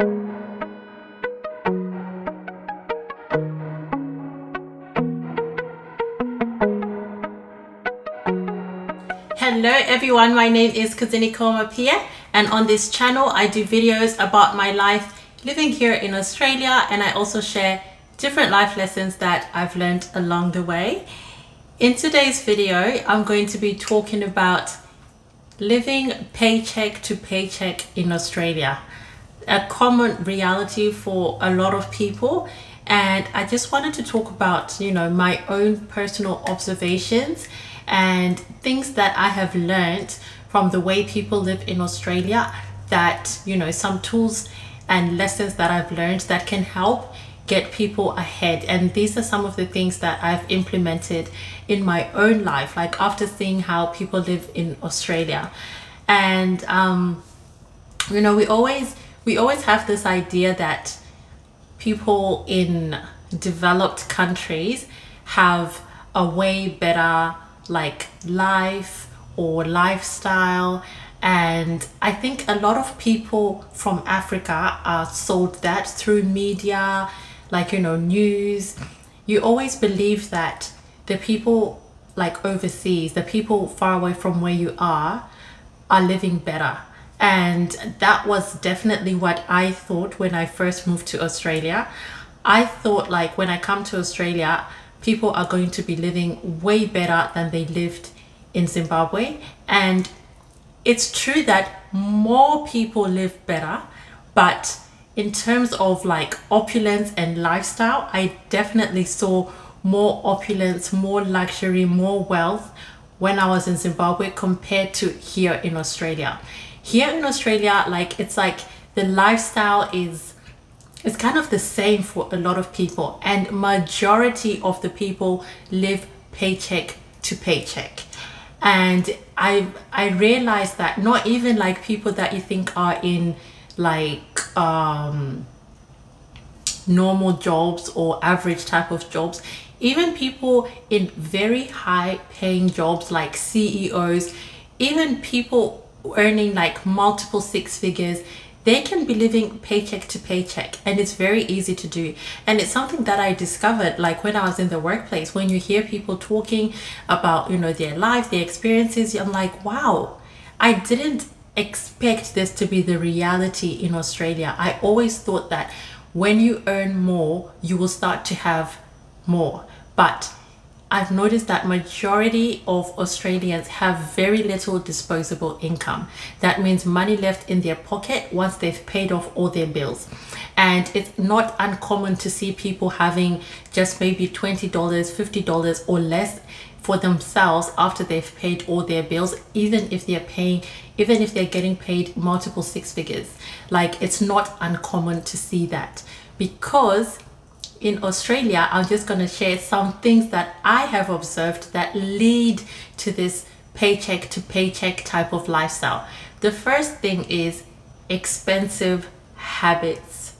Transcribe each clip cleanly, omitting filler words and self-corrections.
Hello everyone, my name is Kudzie Mapiye, and on this channel I do videos about my life living here in Australia, and I also share different life lessons that I've learned along the way. In today's video, I'm going to be talking about living paycheck to paycheck in Australia, a common reality for a lot of people. And I just wanted to talk about, my own personal observations and things that I have learned from the way people live in Australia, that, some tools and lessons that I've learned that can help get people ahead. And these are some of the things that I've implemented in my own life, like after seeing how people live in Australia. And we always have this idea that people in developed countries have a way better life or lifestyle, and I think a lot of people from Africa are sold that through media, news. You always believe that the people overseas, the people far away from where you are living better. And that was definitely what I thought when I first moved to Australia. I thought when I come to Australia, people are going to be living way better than they lived in Zimbabwe. And it's true that more people live better, but in terms of opulence and lifestyle, I definitely saw more opulence, more luxury, more wealth when I was in Zimbabwe compared to here in Australia. Here in Australia, it's the lifestyle is kind of the same for a lot of people, and majority of the people live paycheck to paycheck. And I realized that not even people that you think are in normal jobs or average type of jobs, even people in very high paying jobs like CEOs, even people earning multiple six figures, they can be living paycheck to paycheck, and it's very easy to do. And it's something that I discovered when I was in the workplace. When you hear people talking about their life, their experiences, I'm like, wow, I didn't expect this to be the reality in Australia. I always thought that when you earn more, you will start to have more. But I've noticed that majority of Australians have very little disposable income. That means money left in their pocket once they've paid off all their bills. And it's not uncommon to see people having just maybe $20, $50 or less for themselves after they've paid all their bills, even if they're getting paid multiple six figures. It's not uncommon to see that, because in Australia, I'm just going to share some things that I have observed that lead to this paycheck to paycheck type of lifestyle. The first thing is expensive habits.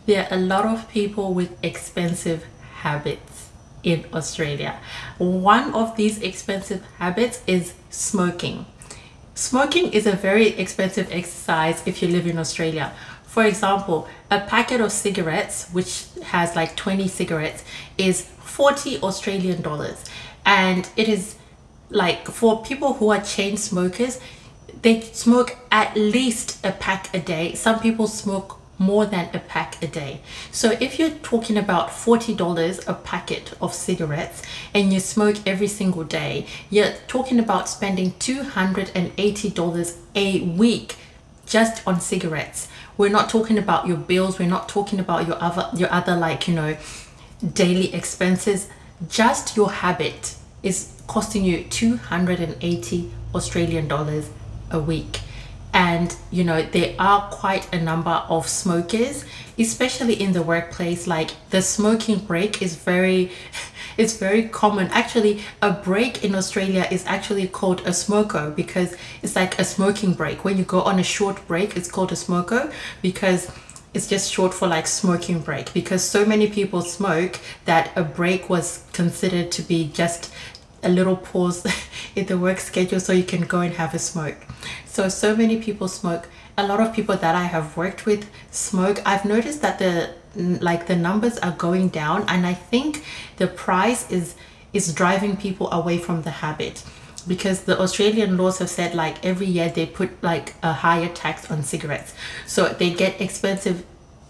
There are a lot of people with expensive habits in Australia. One of these expensive habits is smoking. Smoking is a very expensive exercise if you live in Australia. For example, a packet of cigarettes, which has 20 cigarettes, is 40 Australian dollars. And it is for people who are chain smokers, they smoke at least a pack a day. Some people smoke more than a pack a day. So if you're talking about $40 a packet of cigarettes and you smoke every single day, you're talking about spending $280 a week just on cigarettes. We're not talking about your bills. We're not talking about your other daily expenses. Just your habit is costing you 280 Australian dollars a week. And there are quite a number of smokers, especially in the workplace. The smoking break is very common. Actually, a break in Australia is actually called a smoko, because it's a smoking break. When you go on a short break, it's called a smoko, because it's just short for smoking break, because so many people smoke that a break was considered to be just a little pause in the work schedule so you can go and have a smoke. So many people smoke, a lot of people that I have worked with smoke, I've noticed that the numbers are going down, and I think the price is driving people away from the habit, because the Australian laws have said like every year they put like a higher tax on cigarettes, so they get expensive,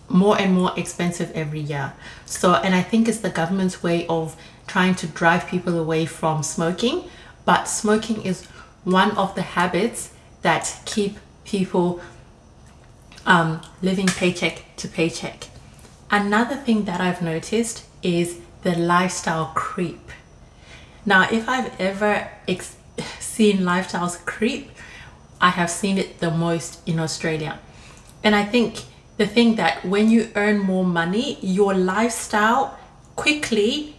more and more expensive every year. So, and I think it's the government's way of trying to drive people away from smoking, but smoking is one of the habits that keep people living paycheck to paycheck. Another thing that I've noticed is the lifestyle creep. Now, if I've ever seen lifestyles creep, I have seen it the most in Australia. And I think the thing that when you earn more money, your lifestyle quickly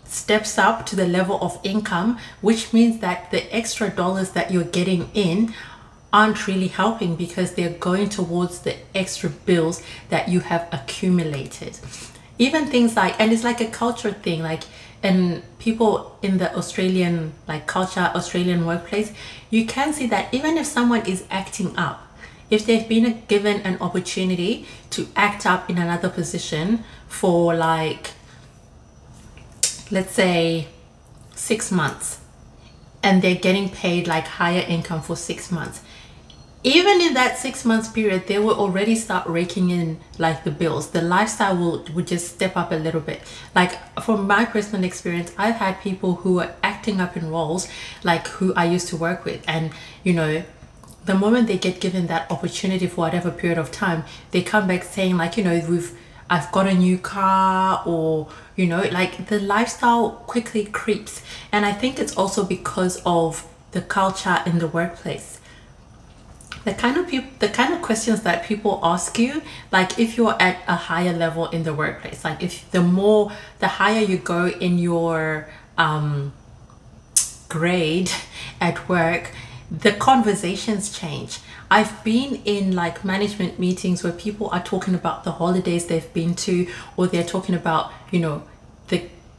steps up to the level of income, which means that the extra dollars that you're getting in aren't really helping, because they're going towards the extra bills that you have accumulated. Even things like, and it's like a culture thing, like, and people in the Australian like culture, Australian workplace, you can see that even if someone is acting up, if they've been given an opportunity to act up in another position for like, let's say 6 months, and they're getting paid like higher income for 6 months, even in that 6 months period, they will already start raking in like the bills. The lifestyle would just step up a little bit. Like from my personal experience, I've had people who are acting up in roles like who I used to work with, and you know, the moment they get given that opportunity for whatever period of time, they come back saying like, you know, I've got a new car, or you know, like the lifestyle quickly creeps. And I think it's also because of the culture in the workplace. The kind of questions that people ask you, like if you're at a higher level in the workplace, like if the higher you go in your grade at work, the conversations change. I've been in like management meetings where people are talking about the holidays they've been to, or they're talking about, you know,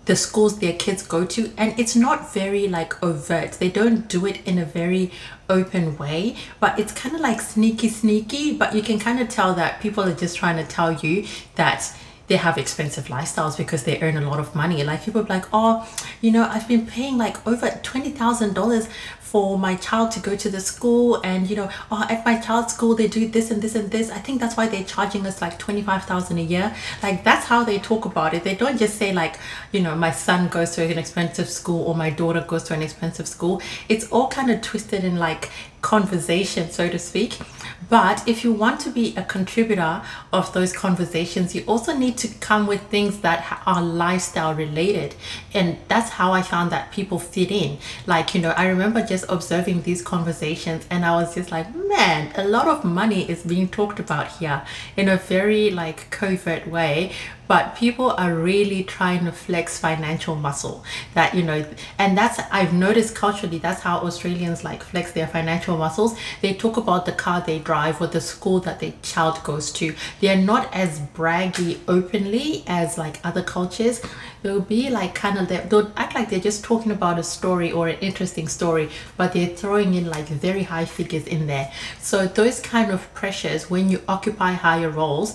the schools their kids go to, and it's not very like overt. They don't do it in a very open way, but it's kind of like sneaky, but you can kind of tell that people are just trying to tell you that they have expensive lifestyles because they earn a lot of money. Like people are like, oh, you know, I've been paying like over $20,000 for my child to go to the school, and you know, oh, at my child's school they do this and this and this. I think that's why they're charging us like $25,000 a year. Like that's how they talk about it. They don't just say like, you know, my son goes to an expensive school or my daughter goes to an expensive school. It's all kind of twisted in like conversation, so to speak. But if you want to be a contributor of those conversations, you also need to come with things that are lifestyle related. And that's how I found that people fit in. Like, you know, I remember just observing these conversations, and I was just like, man, a lot of money is being talked about here in a very like covert way. But people are really trying to flex financial muscle, that, you know, and that's, I've noticed culturally, that's how Australians like flex their financial muscles. They talk about the car they drive or the school that their child goes to. They're not as braggy openly as like other cultures. They'll be like kind of, they'll act like they're just talking about a story or an interesting story, but they're throwing in like very high figures in there. So those kind of pressures, when you occupy higher roles,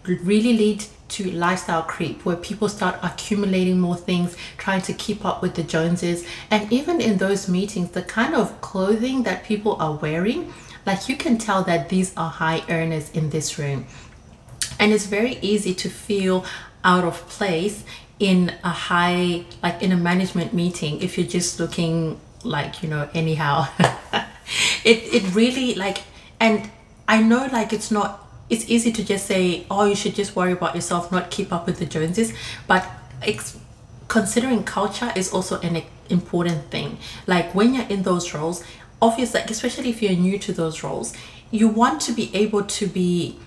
really lead to lifestyle creep, where people start accumulating more things, trying to keep up with the Joneses. And even in those meetings, the kind of clothing that people are wearing, like you can tell that these are high earners in this room. And it's very easy to feel out of place in a high, like in a management meeting, if you're just looking like, you know, anyhow. it really like, and I know like it's easy to just say, oh, you should just worry about yourself, not keep up with the Joneses. But considering culture is also an important thing. Like when you're in those roles, obviously, like, especially if you're new to those roles, you want to be able to be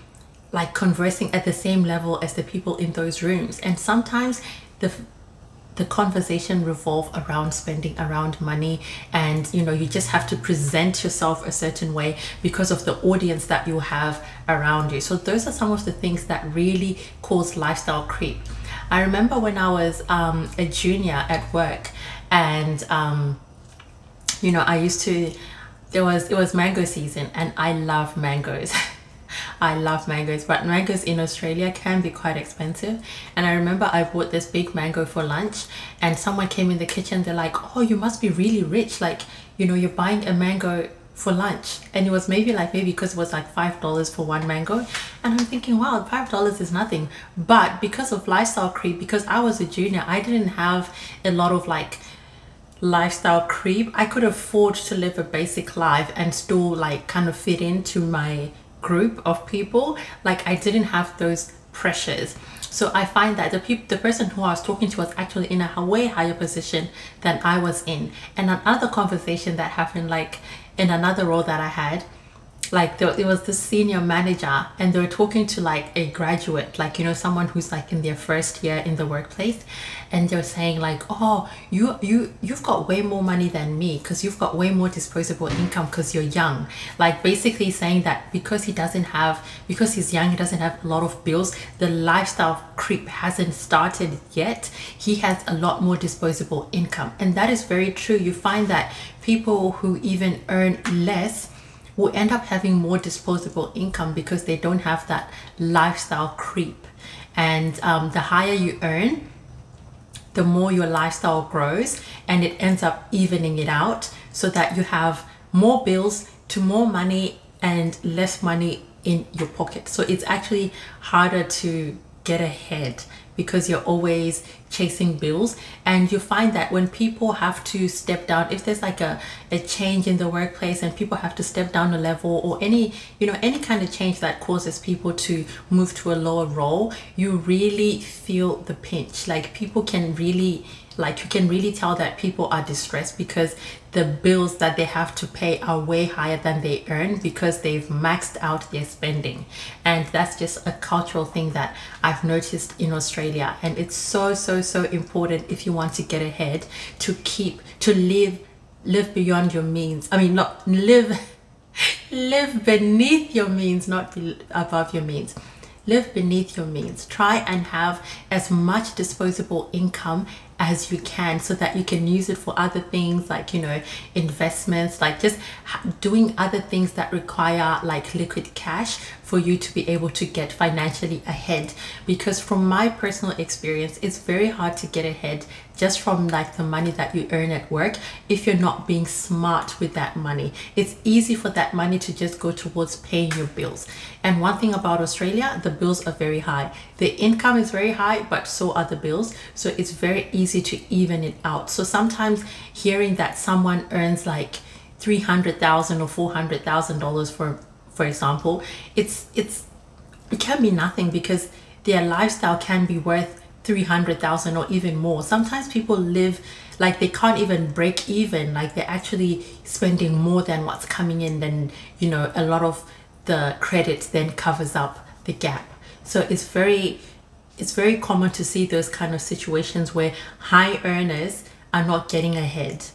like conversing at the same level as the people in those rooms. And sometimes the conversation revolve around spending, around money, and you know, you just have to present yourself a certain way because of the audience that you have around you. So those are some of the things that really cause lifestyle creep. I remember when I was a junior at work, and you know, it was mango season, and I love mangoes. I love mangoes, but mangoes in Australia can be quite expensive. And I remember I bought this big mango for lunch, and someone came in the kitchen. They're like, oh, you must be really rich, like, you know, you're buying a mango for lunch. And it was maybe because it was like $5 for one mango, and I'm thinking, wow, $5 is nothing. But because of lifestyle creep, because I was a junior, I didn't have a lot of like lifestyle creep. I could afford to live a basic life and still like kind of fit into my group of people. Like, I didn't have those pressures. So I find that the person who I was talking to was actually in a way higher position than I was in. And another conversation that happened, like in another role that I had, like there was this senior manager, and they were talking to like a graduate, like, you know, someone who's like in their first year in the workplace, and they were saying like, oh, you've got way more money than me because you've got way more disposable income because you're young. Like, basically saying that because he's young, he doesn't have a lot of bills, the lifestyle creep hasn't started yet, he has a lot more disposable income. And that is very true. You find that people who even earn less will end up having more disposable income because they don't have that lifestyle creep. And the higher you earn, the more your lifestyle grows, and it ends up evening it out so that you have more bills to more money and less money in your pocket. So it's actually harder to get ahead because you're always chasing bills. And you find that when people have to step down, if there's like a change in the workplace and people have to step down a level, or any kind of change that causes people to move to a lower role, you really feel the pinch. Like, people can really, like, you can really tell that people are distressed because the bills that they have to pay are way higher than they earn because they've maxed out their spending. And that's just a cultural thing that I've noticed in Australia. And it's so important, if you want to get ahead, to live beyond your means. I mean, not live beneath your means, not above your means. Live beneath your means. Try and have as much disposable income as you can so that you can use it for other things, like, you know, investments, like just doing other things that require like liquid cash for you to be able to get financially ahead. Because from my personal experience, it's very hard to get ahead just from like the money that you earn at work if you're not being smart with that money. It's easy for that money to just go towards paying your bills. And one thing about Australia, the bills are very high. The income is very high, but so are the bills. So it's very easy to even it out. So sometimes hearing that someone earns like $300,000 or $400,000 for example, it can be nothing because their lifestyle can be worth $300,000 or even more. Sometimes people live like they can't even break even, like they're actually spending more than what's coming in. Then, you know, a lot of the credit then covers up the gap. So it's very common to see those kind of situations where high earners are not getting ahead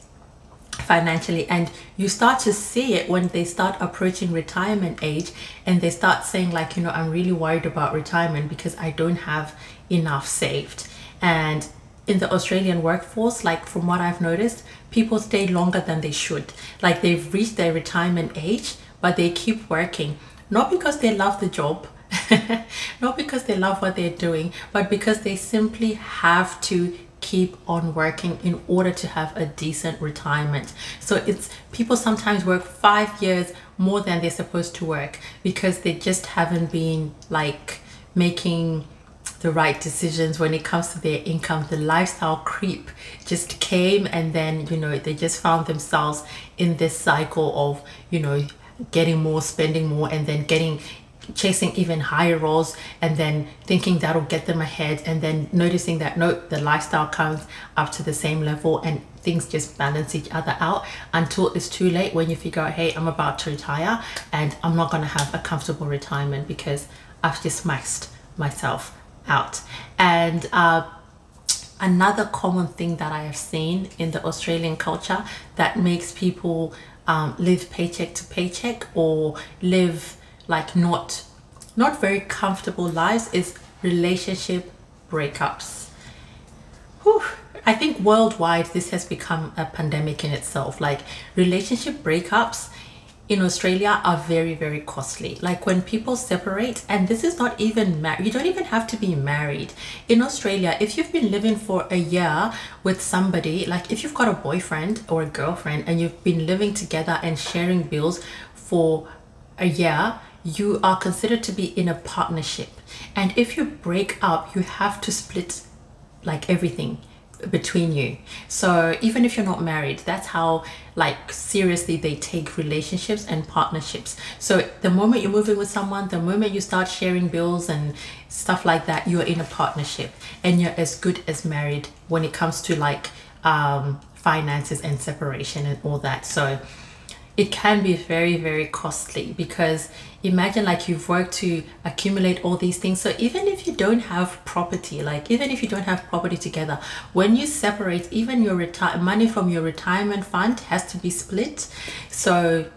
financially. And you start to see it when they start approaching retirement age and they start saying like, you know, I'm really worried about retirement because I don't have enough saved. And in the Australian workforce, like from what I've noticed, people stay longer than they should. Like they've reached their retirement age, but they keep working, not because they love the job, not because they love what they're doing, but because they simply have to keep on working in order to have a decent retirement. So it's people sometimes work 5 years more than they're supposed to work because they just haven't been like making the right decisions when it comes to their income. The lifestyle creep just came, and then, you know, they just found themselves in this cycle of, you know, getting more, spending more, and then chasing even higher roles, and then thinking that'll get them ahead, and then noticing that no, the lifestyle comes up to the same level and things just balance each other out until it's too late when you figure out, hey, I'm about to retire and I'm not going to have a comfortable retirement because I've just maxed myself out. And another common thing that I have seen in the Australian culture that makes people live paycheck to paycheck or live like not very comfortable lives is relationship breakups. Whew. I think worldwide this has become a pandemic in itself. Like relationship breakups in Australia are very, very costly. Like when people separate, and this is not even married, you don't even have to be married. In Australia, if you've been living for a year with somebody, like if you've got a boyfriend or a girlfriend and you've been living together and sharing bills for a year, you are considered to be in a partnership. And if you break up, you have to split like everything between you. So even if you're not married, that's how like seriously they take relationships and partnerships. So the moment you're moving with someone, the moment you start sharing bills and stuff like that, you're in a partnership and you're as good as married when it comes to like finances and separation and all that. So it can be very, very costly, because imagine like you've worked to accumulate all these things. So even if you don't have property, like even if you don't have property together, when you separate, even your money from your retirement fund has to be split. So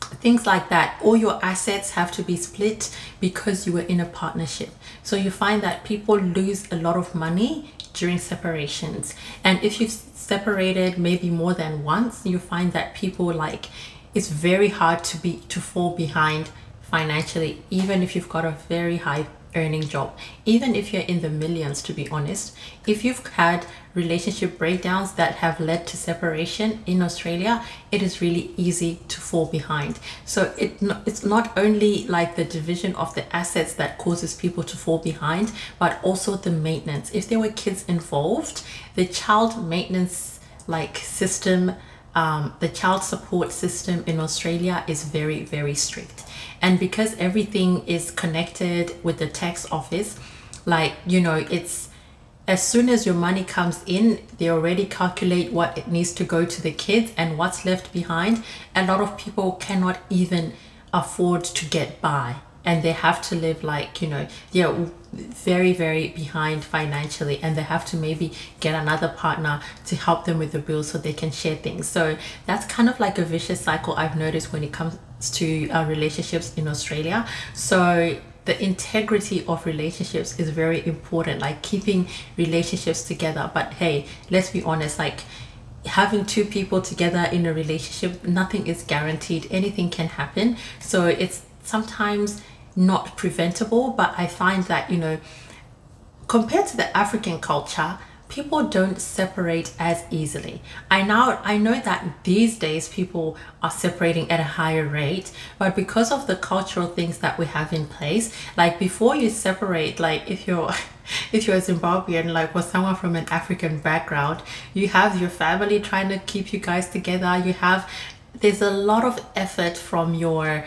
things like that, all your assets have to be split because you were in a partnership. So you find that people lose a lot of money during separations. And if you've separated maybe more than once, you find that people like, it's very hard to fall behind financially, even if you've got a very high earning job, even if you're in the millions. To be honest, if you've had relationship breakdowns that have led to separation in Australia, it is really easy to fall behind. So it's not only like the division of the assets that causes people to fall behind, but also the maintenance. If there were kids involved, the child maintenance like system, the child support system in Australia is very, very strict. And because everything is connected with the tax office, like, you know, it's as soon as your money comes in, they already calculate what it needs to go to the kids and what's left behind. A lot of people cannot even afford to get by, and they have to live like, you know, they're very, very behind financially, and they have to maybe get another partner to help them with the bills so they can share things. So that's kind of like a vicious cycle I've noticed when it comes to relationships in Australia. So the integrity of relationships is very important, like keeping relationships together. But hey, let's be honest, like having two people together in a relationship, nothing is guaranteed, anything can happen. So it's sometimes not preventable. But I find that, you know, compared to the African culture, people don't separate as easily. I know that these days people are separating at a higher rate, but because of the cultural things that we have in place, like before you separate, like if you're a Zimbabwean, like, or someone from an African background, you have your family trying to keep you guys together. There's a lot of effort from your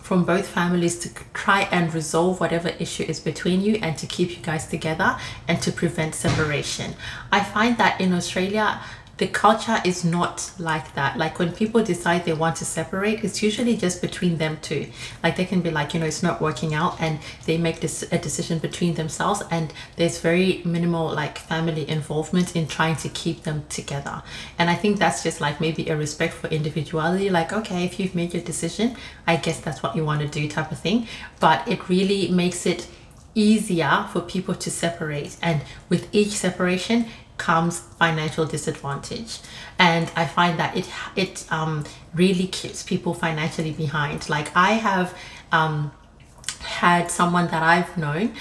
from both families to try and resolve whatever issue is between you and to keep you guys together and to prevent separation. I find that in Australia, the culture is not like that. Like when people decide they want to separate, it's usually just between them two. Like they can be like, you know, it's not working out, and they make a decision between themselves, and there's very minimal like family involvement in trying to keep them together. And I think that's just like maybe a respect for individuality, like, okay, if you've made your decision, I guess that's what you want to do, type of thing. But it really makes it easier for people to separate, and with each separation comes financial disadvantage. And I find that it really keeps people financially behind. Like I have had someone that I've known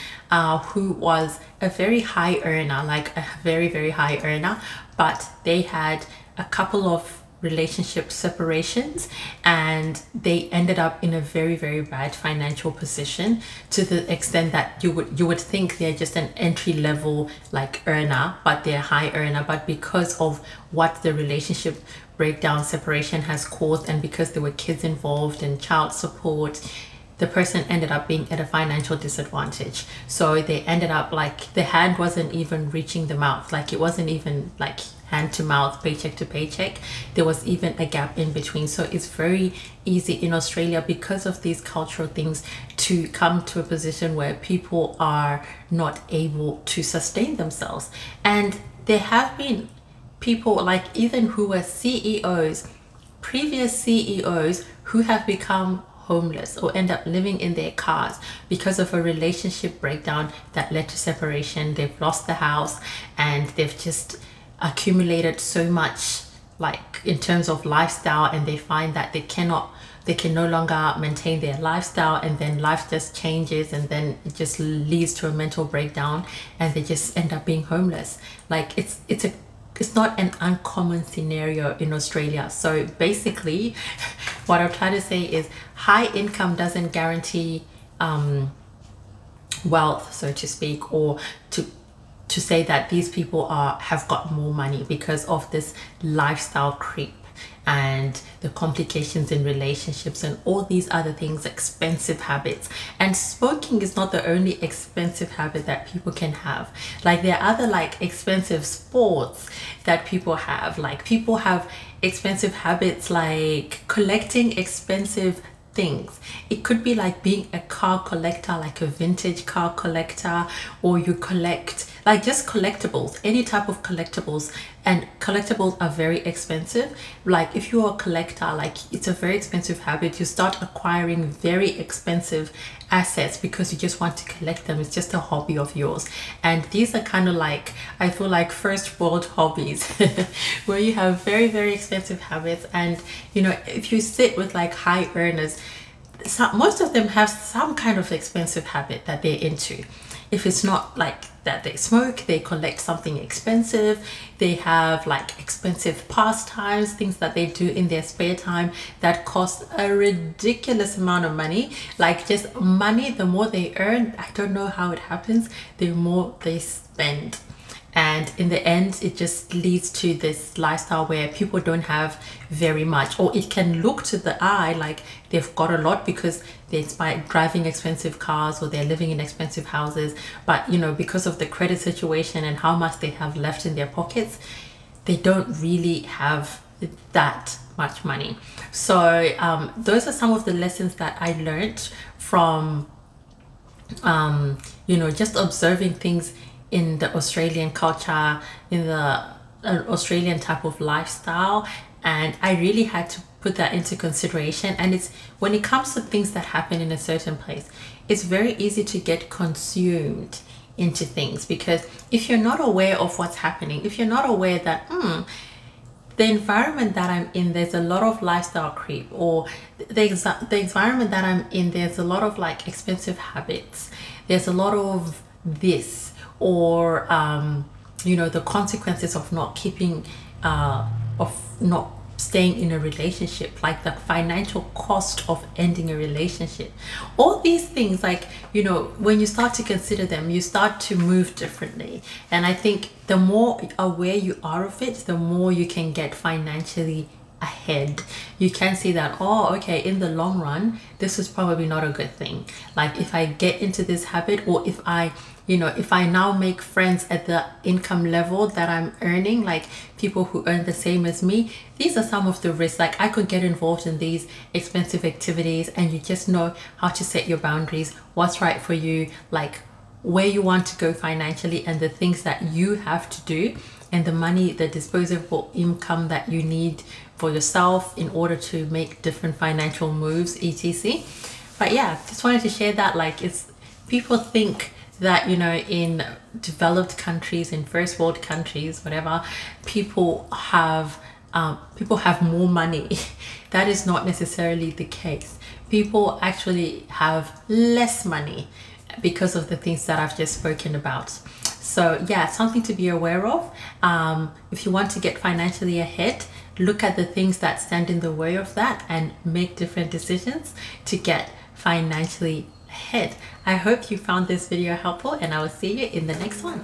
who was a very high earner, like a very, very high earner, but they had a couple of relationship separations and they ended up in a very, very bad financial position, to the extent that you would think they're just an entry level like earner, but they're a high earner. But because of what the relationship breakdown separation has caused, and because there were kids involved and child support, the person ended up being at a financial disadvantage. So they ended up like the hand wasn't even reaching the mouth, like it wasn't even like hand to mouth, paycheck to paycheck. There was even a gap in between. So it's very easy in Australia, because of these cultural things, to come to a position where people are not able to sustain themselves. And there have been people like even who were CEOs, previous CEOs, who have become homeless or end up living in their cars because of a relationship breakdown that led to separation. They've lost the house and they've just accumulated so much like in terms of lifestyle, and they find that they can no longer maintain their lifestyle, and then life just changes, and then it just leads to a mental breakdown, and they just end up being homeless. Like it's not an uncommon scenario in Australia. So basically what I'm trying to say is high income doesn't guarantee wealth, so to speak, or to say that these people have got more money because of this lifestyle creep and the complications in relationships and all these other things, expensive habits. And smoking is not the only expensive habit that people can have. Like there are other like expensive sports that people have. Like people have expensive habits like collecting expensive things. It could be like being a car collector, like a vintage car collector, or you collect like just collectibles, any type of collectibles. And collectibles are very expensive. Like if you're a collector, like it's a very expensive habit. You start acquiring very expensive assets because you just want to collect them. It's just a hobby of yours. And these are kind of like, I feel like first world hobbies where you have very, very expensive habits. And you know, if you sit with like high earners, most of them have some kind of expensive habit that they're into. If it's not like that they smoke, they collect something expensive. They have like expensive pastimes, things that they do in their spare time that cost a ridiculous amount of money. Like just money, the more they earn, I don't know how it happens, the more they spend. And in the end, it just leads to this lifestyle where people don't have very much, or it can look to the eye like they've got a lot because they're driving expensive cars or they're living in expensive houses. But you know, because of the credit situation and how much they have left in their pockets, they don't really have that much money. So those are some of the lessons that I learned from you know, just observing things in the Australian culture, in the Australian type of lifestyle. And I really had to put that into consideration. And it's when it comes to things that happen in a certain place, it's very easy to get consumed into things, because if you're not aware of what's happening, if you're not aware that the environment that I'm in, there's a lot of lifestyle creep, or the environment that I'm in, there's a lot of like expensive habits, there's a lot of this, or you know, the consequences of not keeping of not staying in a relationship, like the financial cost of ending a relationship, all these things, like, you know, when you start to consider them, you start to move differently. And I think the more aware you are of it, the more you can get financially ahead. You can see that, oh, okay, in the long run, this is probably not a good thing. Like if I get into this habit, or if I, you know, if I now make friends at the income level that I'm earning, like people who earn the same as me, these are some of the risks. Like I could get involved in these expensive activities, and you just know how to set your boundaries, what's right for you, like where you want to go financially, and the things that you have to do, and the money, the disposable income that you need for yourself in order to make different financial moves, etc. But yeah, just wanted to share that. Like, it's, people think that, you know, in developed countries, in first world countries, whatever, people have more money. That is not necessarily the case. People actually have less money because of the things that I've just spoken about. So yeah, something to be aware of. If you want to get financially ahead, look at the things that stand in the way of that and make different decisions to get financially ahead. I hope you found this video helpful, and I will see you in the next one.